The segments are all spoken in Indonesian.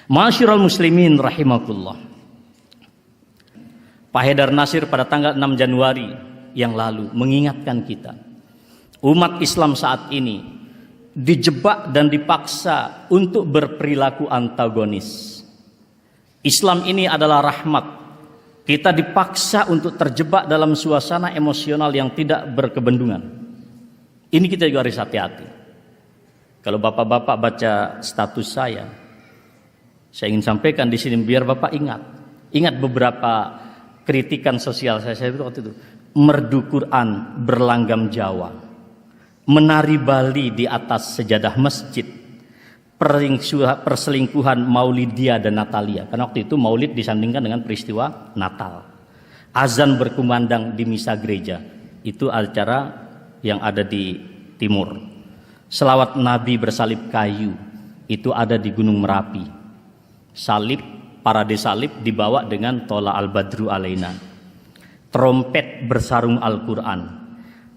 Ma'asyiral muslimin rahimakumullah. Pak Haidar Nasir pada tanggal 6 Januari yang lalu mengingatkan kita, umat Islam saat ini dijebak dan dipaksa untuk berperilaku antagonis. Islam ini adalah rahmat. Kita dipaksa untuk terjebak dalam suasana emosional yang tidak berkebendungan. Ini kita juga harus hati-hati. Kalau bapak-bapak baca status saya ingin sampaikan di sini biar bapak ingat beberapa kritikan sosial saya itu waktu itu. Merdu Quran berlanggam Jawa, menari Bali di atas sejadah masjid, perselingkuhan Maulidia dan Natalia, karena waktu itu Maulid disandingkan dengan peristiwa Natal. Azan berkumandang di misa gereja, itu acara yang ada di timur. Selawat Nabi bersalib kayu, itu ada di Gunung Merapi. Salib, parade salib dibawa dengan Tola al-Badru alaina. Trompet bersarung Al-Quran.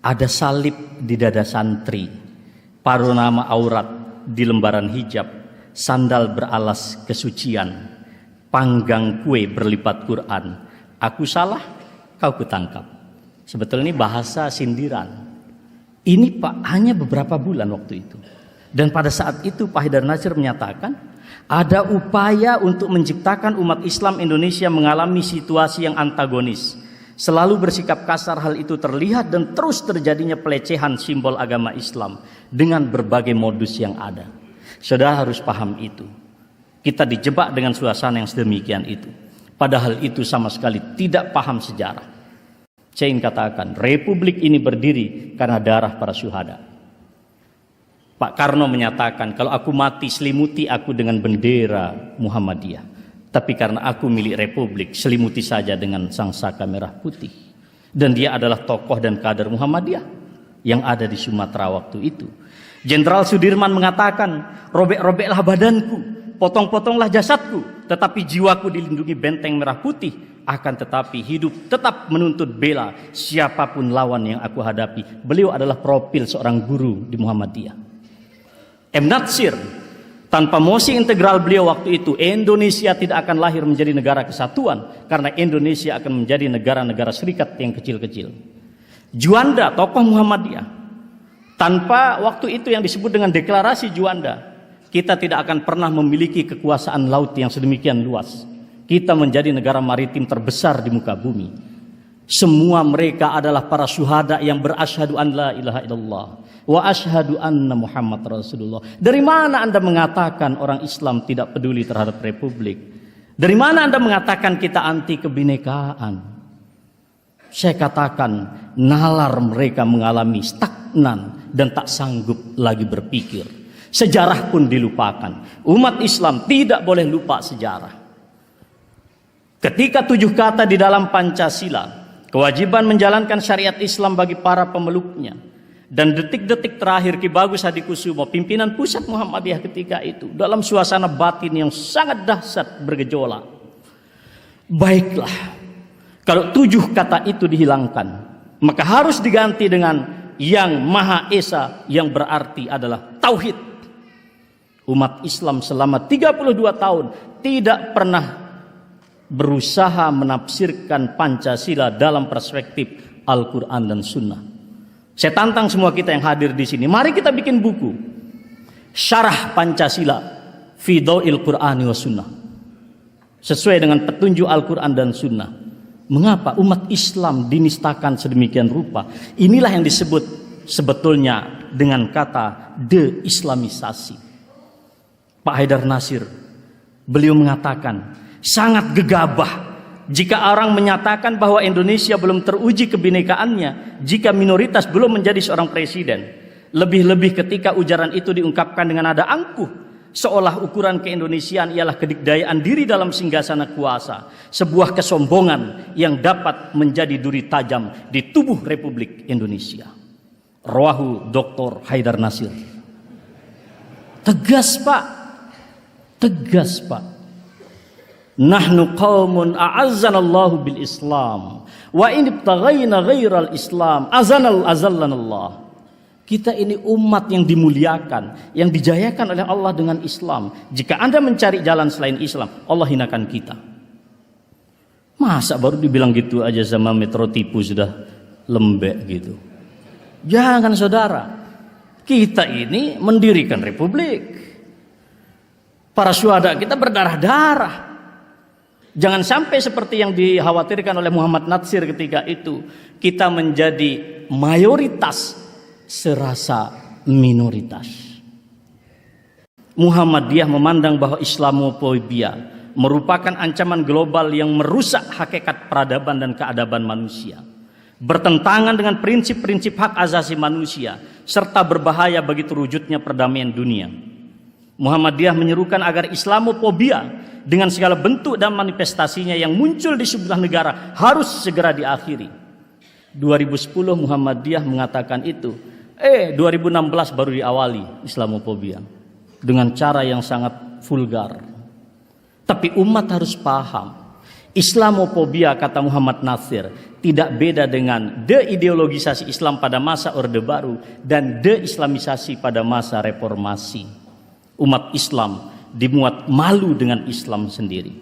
Ada salib di dada santri, panorama aurat di lembaran hijab, sandal beralas kesucian, panggang kue berlipat Quran. Aku salah, kau kutangkap. Sebetulnya ini bahasa sindiran. Ini Pak hanya beberapa bulan waktu itu. Dan pada saat itu Pak Haidar Nasir menyatakan ada upaya untuk menciptakan umat Islam Indonesia mengalami situasi yang antagonis. Selalu bersikap kasar, hal itu terlihat dan terus terjadinya pelecehan simbol agama Islam dengan berbagai modus yang ada. Saudara harus paham itu. Kita dijebak dengan suasana yang sedemikian itu. Padahal itu sama sekali tidak paham sejarah. Saya ingin katakan, republik ini berdiri karena darah para syuhada. Pak Karno menyatakan, kalau aku mati selimuti aku dengan bendera Muhammadiyah. Tapi karena aku milik republik, selimuti saja dengan sangsaka merah putih. Dan dia adalah tokoh dan kader Muhammadiyah yang ada di Sumatera waktu itu. Jenderal Sudirman mengatakan, robek-robeklah badanku, potong-potonglah jasadku, tetapi jiwaku dilindungi benteng merah putih. Akan tetapi hidup tetap menuntut bela siapapun lawan yang aku hadapi. Beliau adalah profil seorang guru di Muhammadiyah. M. Natsir, tanpa mosi integral beliau waktu itu, Indonesia tidak akan lahir menjadi negara kesatuan, karena Indonesia akan menjadi negara-negara serikat yang kecil-kecil. Juanda, tokoh Muhammadiyah, tanpa waktu itu yang disebut dengan deklarasi Juanda, kita tidak akan pernah memiliki kekuasaan laut yang sedemikian luas. Kita menjadi negara maritim terbesar di muka bumi. Semua mereka adalah para syuhada yang berasyhadu an la ilaha illallah wa asyhadu anna Muhammad Rasulullah. Dari mana Anda mengatakan orang Islam tidak peduli terhadap republik? Dari mana Anda mengatakan kita anti kebinekaan? Saya katakan nalar mereka mengalami stagnan dan tak sanggup lagi berpikir. Sejarah pun dilupakan. Umat Islam tidak boleh lupa sejarah. Ketika 7 kata di dalam Pancasila, kewajiban menjalankan syariat Islam bagi para pemeluknya. Dan detik-detik terakhir Ki Bagus Hadikusumo, pimpinan pusat Muhammadiyah ketika itu, dalam suasana batin yang sangat dahsyat bergejolak. Baiklah, kalau 7 kata itu dihilangkan, maka harus diganti dengan yang Maha Esa, yang berarti adalah Tauhid. Umat Islam selama 32 tahun tidak pernah berusaha menafsirkan Pancasila dalam perspektif Al-Quran dan Sunnah. Saya tantang semua kita yang hadir di sini, mari kita bikin buku Syarah Pancasila fi Dhawil Qur'ani wa Sunnah, sesuai dengan petunjuk Al-Quran dan Sunnah. Mengapa umat Islam dinistakan sedemikian rupa? Inilah yang disebut sebetulnya dengan kata de-islamisasi. Pak Haidar Nasir, beliau mengatakan sangat gegabah jika orang menyatakan bahwa Indonesia belum teruji kebinekaannya jika minoritas belum menjadi seorang presiden. Lebih-lebih ketika ujaran itu diungkapkan dengan nada angkuh, seolah ukuran keindonesiaan ialah kedikdayaan diri dalam singgasana kuasa, sebuah kesombongan yang dapat menjadi duri tajam di tubuh Republik Indonesia. Rawahu Dr. Haidar Nasir. Tegas Pak, tegas Pak. Nahnu qaumun a'azzanallahu bil Islam wa in ibtaghayna ghairal Islam azallanallah. Kita ini umat yang dimuliakan, yang dijayakan oleh Allah dengan Islam. Jika Anda mencari jalan selain Islam, Allah hinakan kita. Masa baru dibilang gitu aja sama Metro Tipu sudah lembek gitu. Jangan saudara, kita ini mendirikan republik. Para syuhada kita berdarah-darah. Jangan sampai seperti yang dikhawatirkan oleh Muhammad Natsir ketika itu, kita menjadi mayoritas serasa minoritas. Muhammadiyah memandang bahwa Islamophobia merupakan ancaman global yang merusak hakikat peradaban dan keadaban manusia, bertentangan dengan prinsip-prinsip hak asasi manusia, serta berbahaya bagi terwujudnya perdamaian dunia. Muhammadiyah menyerukan agar Islamophobia dengan segala bentuk dan manifestasinya yang muncul di sebuah negara harus segera diakhiri. 2010 Muhammadiyah mengatakan itu. 2016 baru diawali Islamophobia dengan cara yang sangat vulgar. Tapi umat harus paham, Islamophobia, kata Muhammad Natsir, tidak beda dengan deideologisasi Islam pada masa Orde Baru dan deislamisasi pada masa reformasi. Umat Islam dimuat malu dengan Islam sendiri.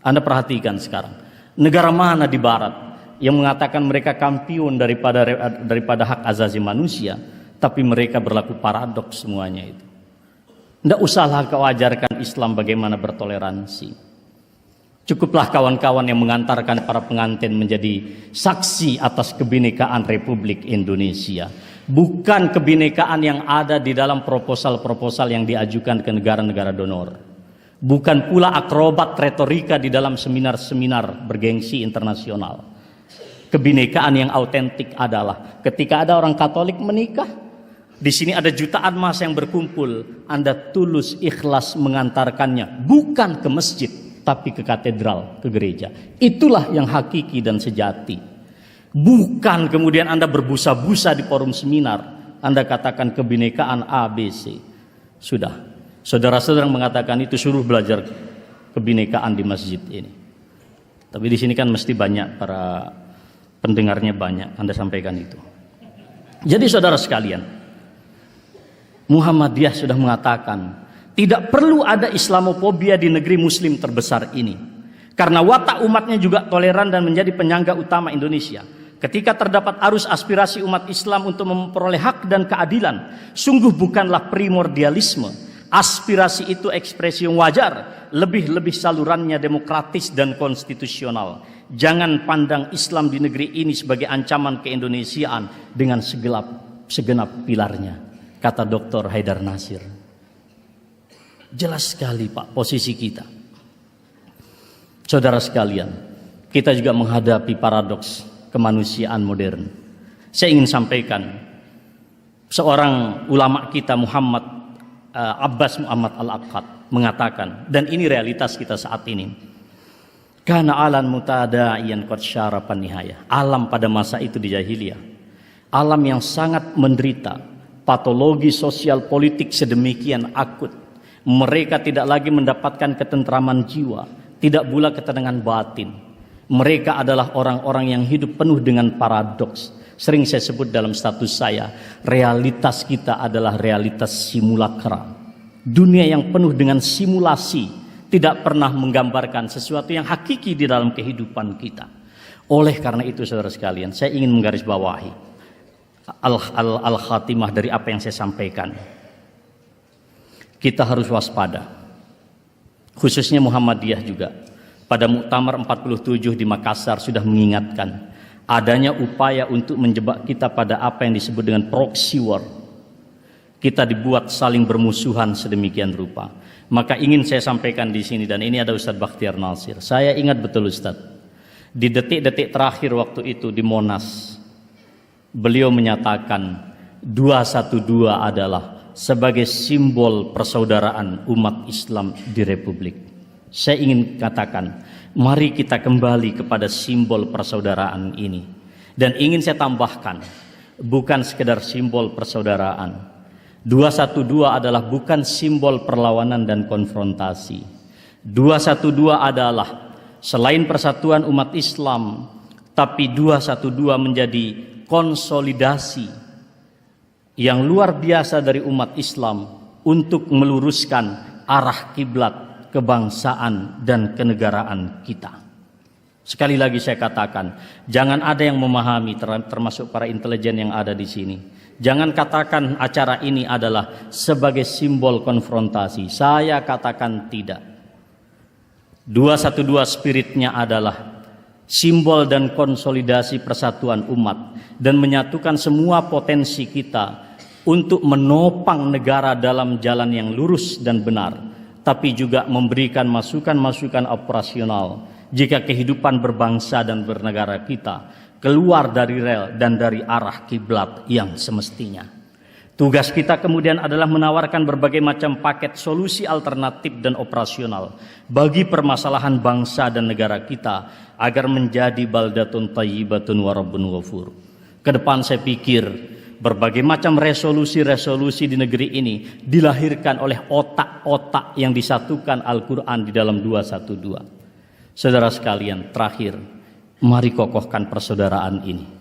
Anda perhatikan sekarang, negara mana di barat yang mengatakan mereka kampiun daripada hak asasi manusia, tapi mereka berlaku paradoks semuanya itu. Tidak usahlah kau ajarkan Islam bagaimana bertoleransi. Cukuplah kawan-kawan yang mengantarkan para pengantin menjadi saksi atas kebinekaan Republik Indonesia. Bukan kebinekaan yang ada di dalam proposal-proposal yang diajukan ke negara-negara donor. Bukan pula akrobat retorika di dalam seminar-seminar bergengsi internasional. Kebinekaan yang autentik adalah ketika ada orang Katolik menikah, di sini ada jutaan massa yang berkumpul, Anda tulus ikhlas mengantarkannya bukan ke masjid tapi ke katedral, ke gereja. Itulah yang hakiki dan sejati. Bukan kemudian Anda berbusa-busa di forum seminar, Anda katakan kebinekaan A, B, C. Sudah, saudara-saudara mengatakan itu, suruh belajar kebinekaan di masjid ini. Tapi di sini kan mesti banyak para pendengarnya, banyak, Anda sampaikan itu. Jadi saudara sekalian, Muhammadiyah sudah mengatakan tidak perlu ada Islamophobia di negeri muslim terbesar ini, karena watak umatnya juga toleran dan menjadi penyangga utama Indonesia. Ketika terdapat arus aspirasi umat Islam untuk memperoleh hak dan keadilan, sungguh bukanlah primordialisme. Aspirasi itu ekspresi yang wajar, lebih-lebih salurannya demokratis dan konstitusional. Jangan pandang Islam di negeri ini sebagai ancaman keindonesiaan dengan segenap pilarnya, kata Dr. Haidar Nasir. Jelas sekali Pak posisi kita. Saudara sekalian, kita juga menghadapi paradoks kemanusiaan modern. Saya ingin sampaikan, seorang ulama kita Muhammad Abbas Muhammad Al-Aqad mengatakan, dan ini realitas kita saat ini, karena alam mutada'iyan qad syarapan nihayah. Alam pada masa itu di jahiliyah, alam yang sangat menderita, patologi sosial politik sedemikian akut. Mereka tidak lagi mendapatkan ketentraman jiwa, tidak pula ketenangan batin. Mereka adalah orang-orang yang hidup penuh dengan paradoks. Sering saya sebut dalam status saya, realitas kita adalah realitas simulakra. Dunia yang penuh dengan simulasi, tidak pernah menggambarkan sesuatu yang hakiki di dalam kehidupan kita. Oleh karena itu saudara sekalian, saya ingin menggarisbawahi al-khatimah dari apa yang saya sampaikan. Kita harus waspada, khususnya Muhammadiyah juga. Pada Muktamar 47 di Makassar sudah mengingatkan adanya upaya untuk menjebak kita pada apa yang disebut dengan proxy war. Kita dibuat saling bermusuhan sedemikian rupa. Maka ingin saya sampaikan di sini, dan ini ada Ustadz Bakhtiar Nasir. Saya ingat betul Ustadz, di detik-detik terakhir waktu itu di Monas, beliau menyatakan 212 adalah sebagai simbol persaudaraan umat Islam di Republik. Saya ingin katakan, mari kita kembali kepada simbol persaudaraan ini. Dan ingin saya tambahkan, bukan sekedar simbol persaudaraan. 212 adalah bukan simbol perlawanan dan konfrontasi. 212 adalah selain persatuan umat Islam, tapi 212 menjadi konsolidasi yang luar biasa dari umat Islam untuk meluruskan arah kiblat kebangsaan dan kenegaraan kita. Sekali lagi saya katakan, jangan ada yang memahami, termasuk para intelijen yang ada di sini, jangan katakan acara ini adalah sebagai simbol konfrontasi. Saya katakan tidak. 212 spiritnya adalah simbol dan konsolidasi persatuan umat dan menyatukan semua potensi kita untuk menopang negara dalam jalan yang lurus dan benar, tapi juga memberikan masukan-masukan operasional jika kehidupan berbangsa dan bernegara kita keluar dari rel dan dari arah kiblat yang semestinya. Tugas kita kemudian adalah menawarkan berbagai macam paket solusi alternatif dan operasional bagi permasalahan bangsa dan negara kita agar menjadi baldatun thayyibatun wa rabbun ghafur. Kedepan saya pikir berbagai macam resolusi-resolusi di negeri ini dilahirkan oleh otak-otak yang disatukan Al-Quran di dalam 212. Saudara sekalian, terakhir, mari kokohkan persaudaraan ini.